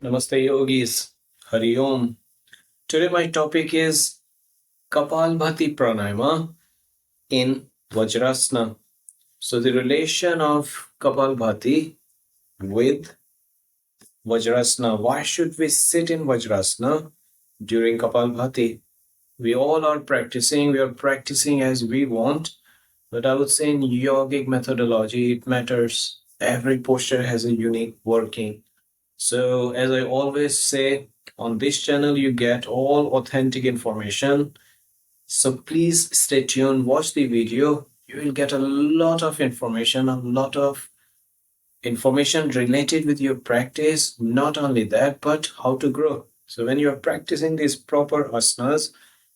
Namaste Yogis. Hari Om. Today my topic is Kapalbhati Pranayama in Vajrasana. So the relation of Kapalbhati with Vajrasana. Why should we sit in Vajrasana during Kapalbhati? We are practicing as we want, but I would say in yogic methodology it matters. Every posture has a unique working. So, as I always say, on this channel, you get all authentic information. So, please stay tuned, watch the video. You will get a lot of information related with your practice. Not only that, but how to grow. So, when you are practicing these proper asanas,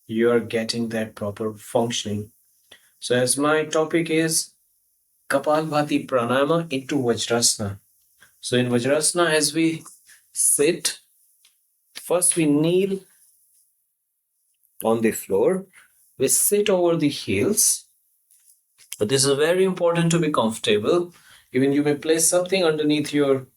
you are getting that proper functioning. So, as my topic is Kapalbhati Pranayama into Vajrasana. So, in Vajrasana, as we sit, first we kneel on the floor. We sit over the heels. But this is very important to be comfortable. Even you may place something underneath your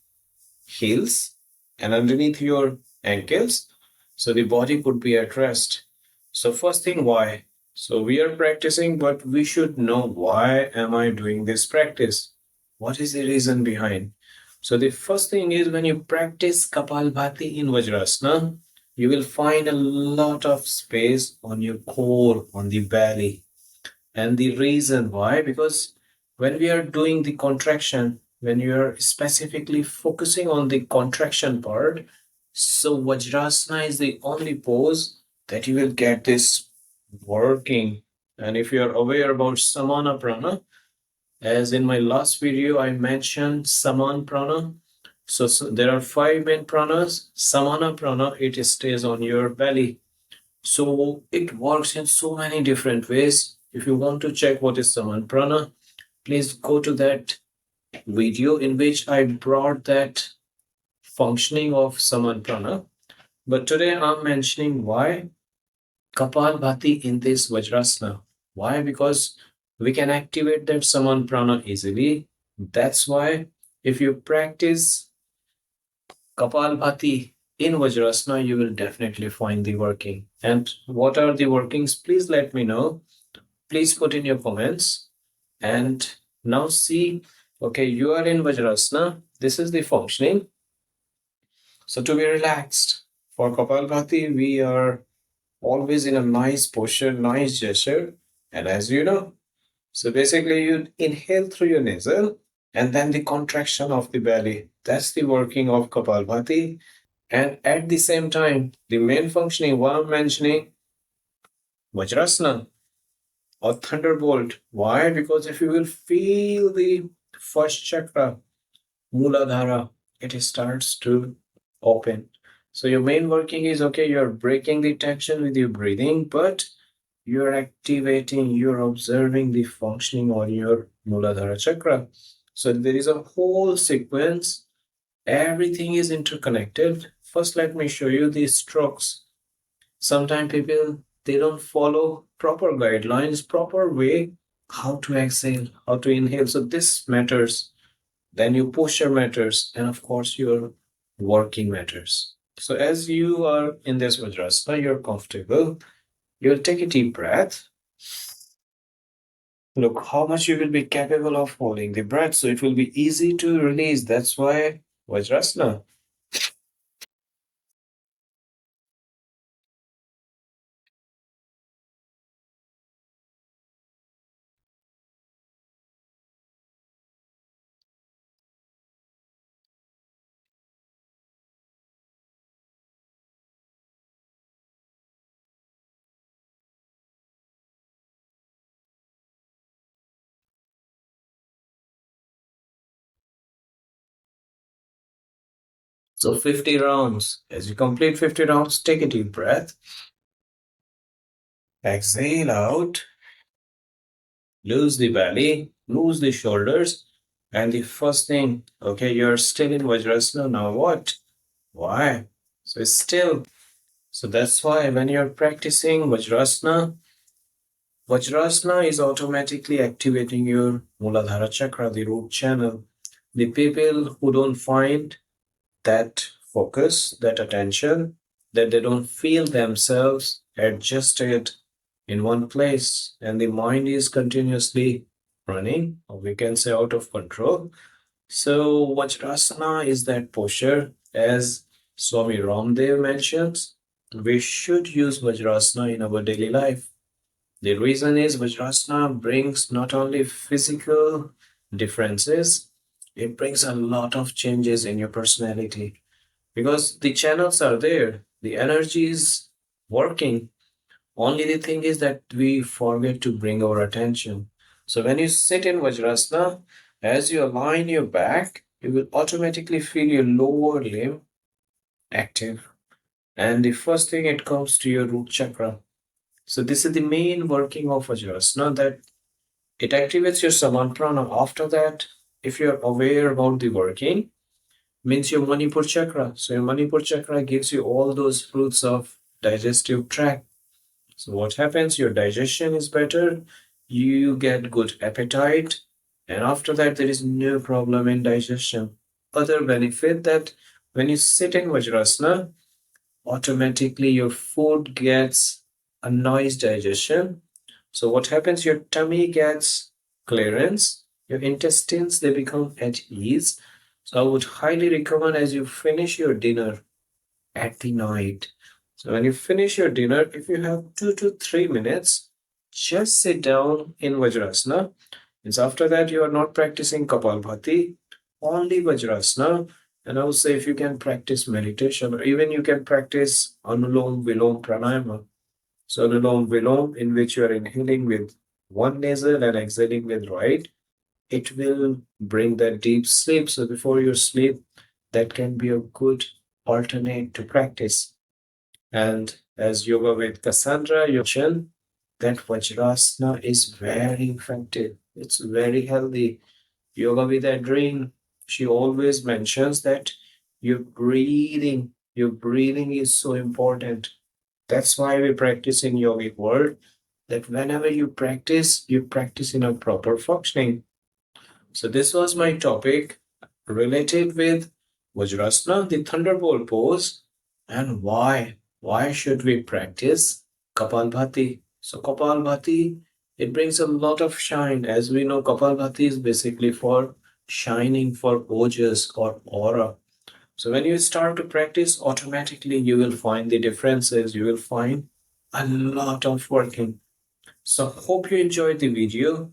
heels and underneath your ankles. So the body could be at rest. So first thing, why? So we are practicing, but we should know why am I doing this practice? What is the reason behind? So the first thing is when you practice Kapalbhati in Vajrasana, you will find a lot of space on your core, on the belly. And the reason why, because when we are doing the contraction, when you are specifically focusing on the contraction part, so Vajrasana is the only pose that you will get this working. And if you are aware about Samana Prana, as in my last video, I mentioned Saman Prana. So there are five main pranas. Samana Prana, it stays on your belly. So it works in so many different ways. If you want to check what is Saman Prana, please go to that video in which I brought that functioning of Saman Prana. But today I'm mentioning why Kapalbhati in this Vajrasana. Why? Because we can activate that Saman Prana easily. That's why if you practice Kapalbhati in Vajrasana, you will definitely find the working. And what are the workings? Please let me know. Please put in your comments. And now see, okay, you are in Vajrasana. This is the functioning. So to be relaxed, for Kapalbhati, we are always in a nice posture, nice gesture. And as you know, so basically you inhale through your nasal and then the contraction of the belly. That's the working of Kapalbhati. And at the same time, the main functioning, what I'm mentioning, Vajrasana or thunderbolt. Why? Because if you will feel the first chakra, Muladhara, it starts to open. So your main working is okay, you're breaking the tension with your breathing, but you're activating, you're observing the functioning on your Muladhara chakra. So there is a whole sequence. Everything is interconnected. First, let me show you these strokes. Sometimes people they don't follow proper guidelines, proper way how to exhale, how to inhale. So this matters. Then your posture matters, and of course your working matters. So as you are in this Vajrasana, you're comfortable. You'll take a deep breath. Look how much you will be capable of holding the breath, so it will be easy to release. That's why Vajrasana. So 50 rounds. As you complete 50 rounds, take a deep breath. Exhale out. Lose the belly, lose the shoulders. And the first thing, okay, you're still in Vajrasana. Now what? Why? So it's still. So that's why when you're practicing Vajrasana is automatically activating your Muladhara chakra, the root channel. The people who don't find that focus, that attention, that they don't feel themselves adjusted in one place, and the mind is continuously running, or we can say out of control. So, Vajrasana is that posture, as Swami Ramdev mentions. We should use Vajrasana in our daily life. The reason is Vajrasana brings not only physical differences, it brings a lot of changes in your personality because the channels are there, the energy is working. Only the thing is that we forget to bring our attention. So when you sit in Vajrasana, as you align your back, you will automatically feel your lower limb active. And the first thing it comes to your root chakra. So this is the main working of Vajrasana, that it activates your samanprana. After that, if you're aware about the working, means your Manipur chakra. So your Manipur chakra gives you all those fruits of digestive tract. So what happens? Your digestion is better, you get good appetite, and after that there is no problem in digestion. Other benefit that when you sit in Vajrasana, automatically your food gets a nice digestion. So what happens? Your tummy gets clearance, your intestines they become at ease. So I would highly recommend as you finish your dinner at the night. So when you finish your dinner, if you have 2 to 3 minutes, just sit down in Vajrasana. It's after that you are not practicing Kapalbhati, only Vajrasana. And I would say if you can practice meditation, or even you can practice Anulom Vilom Pranayama. So Anulom Vilom, in which you are inhaling with one nasal and exhaling with right, it will bring that deep sleep. So before you sleep, that can be a good alternate to practice. And as yoga with Cassandra, you mentioned that Vajrasana is very effective. It's very healthy. Yoga with Adrienne, she always mentions that your breathing is so important. That's why we practice in yogic world, that whenever you practice in a proper functioning. So this was my topic related with Vajrasana, the thunderbolt pose, and why. Why should we practice Kapalbhati? So Kapalbhati, it brings a lot of shine. As we know, Kapalbhati is basically for shining, for ojas or aura. So when you start to practice, automatically you will find the differences. You will find a lot of working. So hope you enjoyed the video.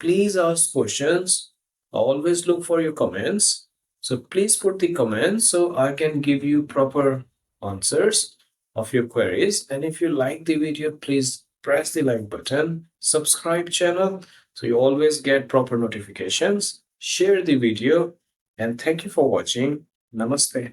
Please ask questions. Always look for your comments. So please put the comments so I can give you proper answers of your queries. And if you like the video, please press the like button, subscribe channel so you always get proper notifications. Share the video and thank you for watching. Namaste.